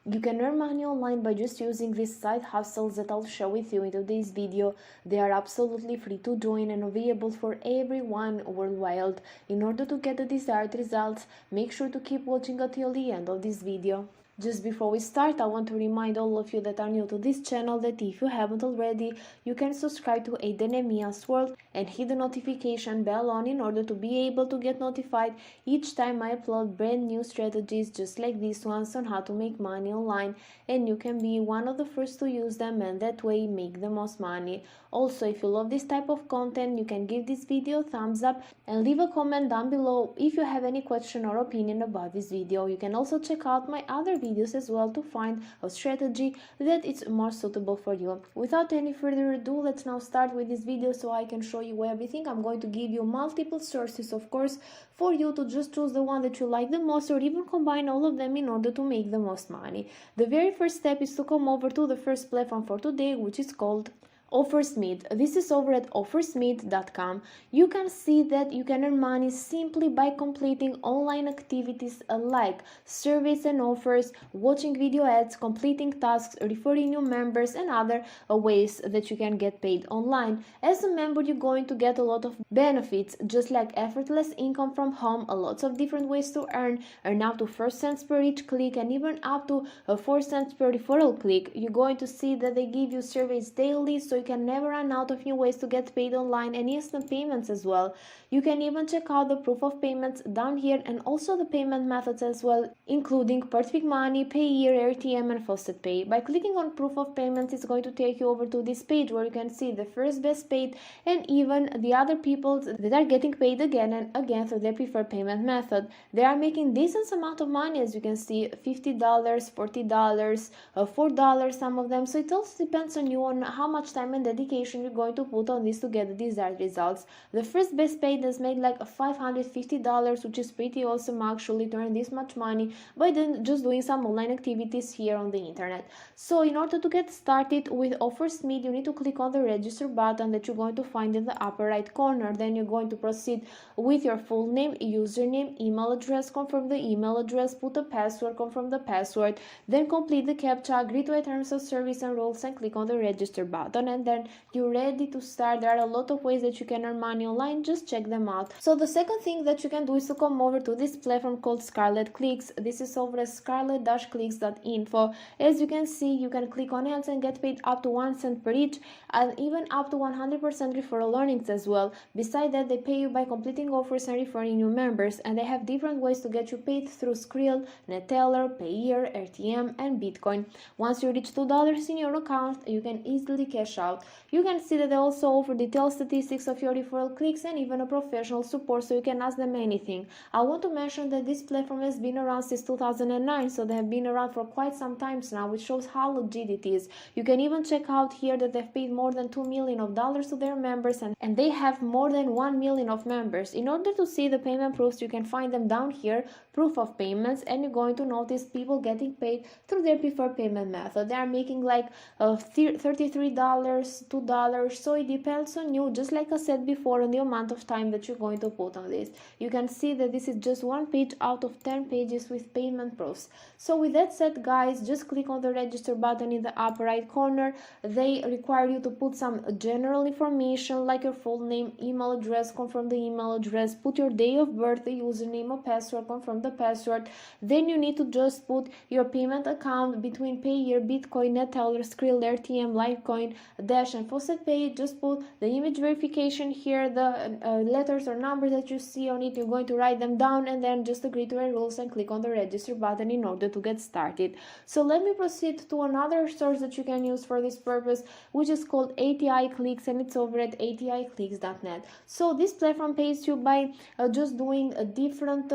You can earn money online by just using these side hustles that I'll share with you in today's video. They are absolutely free to join and available for everyone worldwide. In order to get the desired results, make sure to keep watching until the end of this video. Just before we start, I want to remind all of you that are new to this channel that if you haven't already, you can subscribe to Aidenemia's World and hit the notification bell on in order to be able to get notified each time I upload brand new strategies just like these ones on how to make money online, and you can be one of the first to use them and that way make the most money. Also, if you love this type of content, you can give this video a thumbs up and leave a comment down below if you have any question or opinion about this video. You can also check out my other videos as well to find a strategy that is more suitable for you. Without any further ado, let's now start with this video so I can show you everything. I'm going to give you multiple sources, of course, for you to just choose the one that you like the most or even combine all of them in order to make the most money. The very first step is to come over to the first platform for today, which is called OffersMe. This is over at OffersMe.com. You can see that you can earn money simply by completing online activities like surveys and offers, watching video ads, completing tasks, referring new members, and other ways that you can get paid online. As a member, you're going to get a lot of benefits, just like effortless income from home, lots of different ways to earn up to 4 cents per each click, and even up to 4 cents per referral click. You're going to see that they give you surveys daily, so you can never run out of new ways to get paid online, and instant payments as well. You can even check out the proof of payments down here and also the payment methods as well, including Perfect Money, Payeer, RTM, and Faucet Pay. By clicking on proof of payments, it's going to take you over to this page where you can see the first best paid and even the other people that are getting paid again and again through their preferred payment method. They are making decent amount of money, as you can see, $50, $40, $4, some of them. So it also depends on you on how much time and dedication you're going to put on this to get the desired results. The first best paid has made like $550, which is pretty awesome actually, to earn this much money by then just doing some online activities here on the internet. So in order to get started with OffersMe, you need to click on the register button that you're going to find in the upper right corner. Then you're going to proceed with your full name, username, email address, confirm the email address, put a password, confirm the password, then complete the captcha, agree to terms of service and rules, and click on the register button, and then you're ready to start. There are a lot of ways that you can earn money online, just check them out. So the second thing that you can do is to come over to this platform called Scarlet Clicks. This is over at scarlet-clicks.info. As you can see, you can click on ads and get paid up to 1 cent per each, and even up to 100% referral earnings as well. Besides that, they pay you by completing offers and referring new members, and they have different ways to get you paid through Skrill, Neteller, Payeer, RTM, and Bitcoin. Once you reach $2 in your account, you can easily cash out. You can see that they also offer detailed statistics of your referral clicks and even a professional support, so you can ask them anything. I want to mention that this platform has been around since 2009, so they have been around for quite some time now, which shows how legit it is. You can even check out here that they've paid more than $2 million to their members, and they have more than 1 million of members. In order to see the payment proofs, you can find them down here, proof of payments, and you're going to notice people getting paid through their preferred payment method. They are making like $33, $2, so it depends on you, just like I said before, on the amount of time that you're going to put on this. You can see that this is just one page out of 10 pages with payment proofs. So with that said, guys, just click on the register button in the upper right corner. They require you to put some general information like your full name, email address, confirm the email address, put your day of birth, the username, a password, confirm the password. Then you need to just put your payment account between Payeer, Bitcoin, Neteller, Skrill, RTM, Litecoin, Dash, and Faucet Pay. Just put the image verification here, the letters or numbers that you see on it. You're going to write them down and then just agree to our rules and click on the register button in order to get started. So let me proceed to another source that you can use for this purpose, which is called APIClicks, and it's over at APIClicks.net. So this platform pays you by just doing a different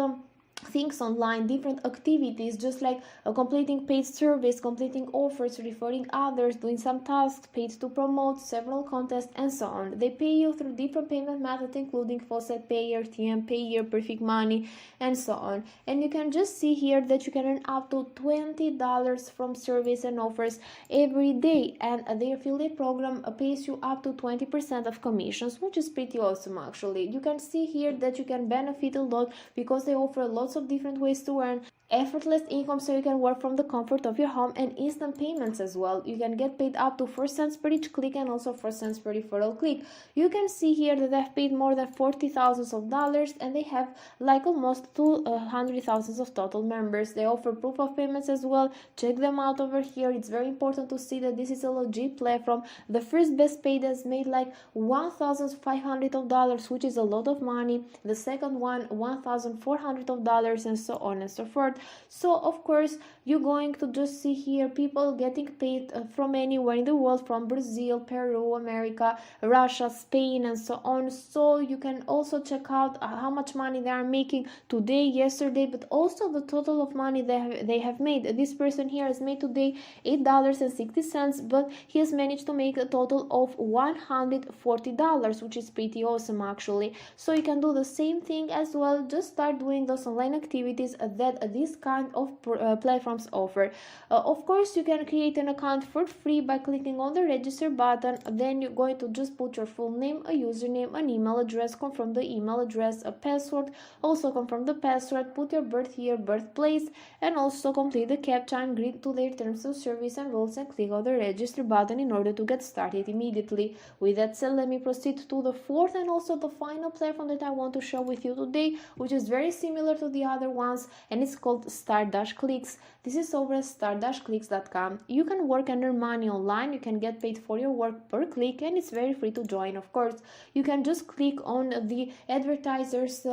things online, different activities, just like completing paid surveys, completing offers, referring others, doing some tasks, paid to promote, several contests, and so on. They pay you through different payment methods, including Faucet Pay, RTM, Payeer, Perfect Money, and so on. And you can just see here that you can earn up to $20 from surveys and offers every day, and their affiliate program pays you up to 20% of commissions, which is pretty awesome actually. You can see here that you can benefit a lot because they offer lots of different ways to earn, effortless income, so you can work from the comfort of your home, and instant payments as well. You can get paid up to 4 cents per each click and also 4 cents per referral click. You can see here that they've paid more than $40,000 and they have like almost 200,000 of total members. They offer proof of payments as well. Check them out over here. It's very important to see that this is a legit platform. The first best paid has made like $1,500, which is a lot of money. The second one $1,400, and so on and so forth. So of course you're going to just see here people getting paid from anywhere in the world, from Brazil, Peru, America, Russia, Spain, and so on. So you can also check out how much money they are making today, yesterday, but also the total of money they have made. This person here has made today $8.60, but he has managed to make a total of $140, which is pretty awesome actually. So you can do the same thing as well. Just start doing those online activities that this kind of platforms offer. Of course, you can create an account for free by clicking on the register button. Then you're going to just put your full name, a username, an email address, confirm the email address, a password, also confirm the password, put your birth year, birthplace, and also complete the captcha and agree to their terms of service and rules, and click on the register button in order to get started immediately. With that said, let me proceed to the fourth and also the final platform that I want to share with you today, which is very similar to the other ones, and it's called StarClicks. This is over at star-clicks.com. You can work and earn money online. You can get paid for your work per click, and it's very free to join. Of course, you can just click on the advertisers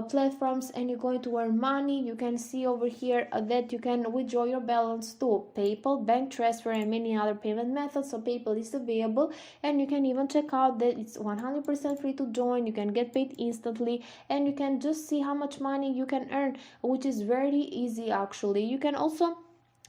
platforms and you're going to earn money. You can see over here that you can withdraw your balance to PayPal, bank transfer, and many other payment methods. So PayPal is available, and you can even check out that it's 100% free to join. You can get paid instantly, and you can just see how much money you can earn, which is very easy actually. You can also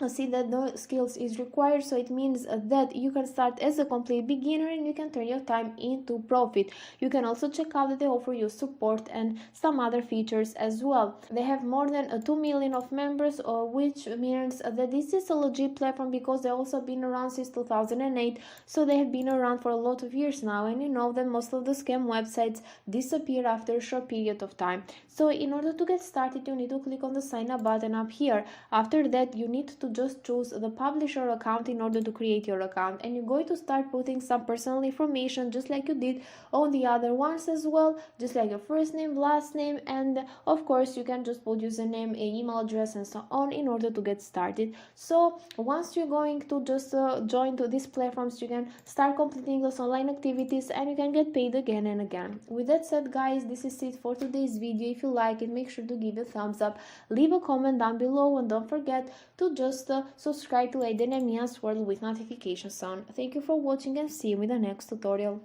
see that no skills is required, so it means that you can start as a complete beginner and you can turn your time into profit. You can also check out that they offer you support and some other features as well. They have more than 2 million of members, which means that this is a legit platform because they've also been around since 2008, so they have been around for a lot of years now. And you know that most of the scam websites disappear after a short period of time. So in order to get started, you need to click on the sign up button up here. After that, you need to just choose the publisher account in order to create your account, and you're going to start putting some personal information just like you did on the other ones as well, just like your first name, last name, and of course you can just put username, email address, and so on in order to get started. So once you're going to just join to these platforms, you can start completing those online activities and you can get paid again and again. With that said, guys, this is it for today's video. If you like it, make sure to give it a thumbs up, leave a comment down below, and don't forget to just subscribe to Aiden and Mia's World with notifications on. Thank you for watching and see you in the next tutorial.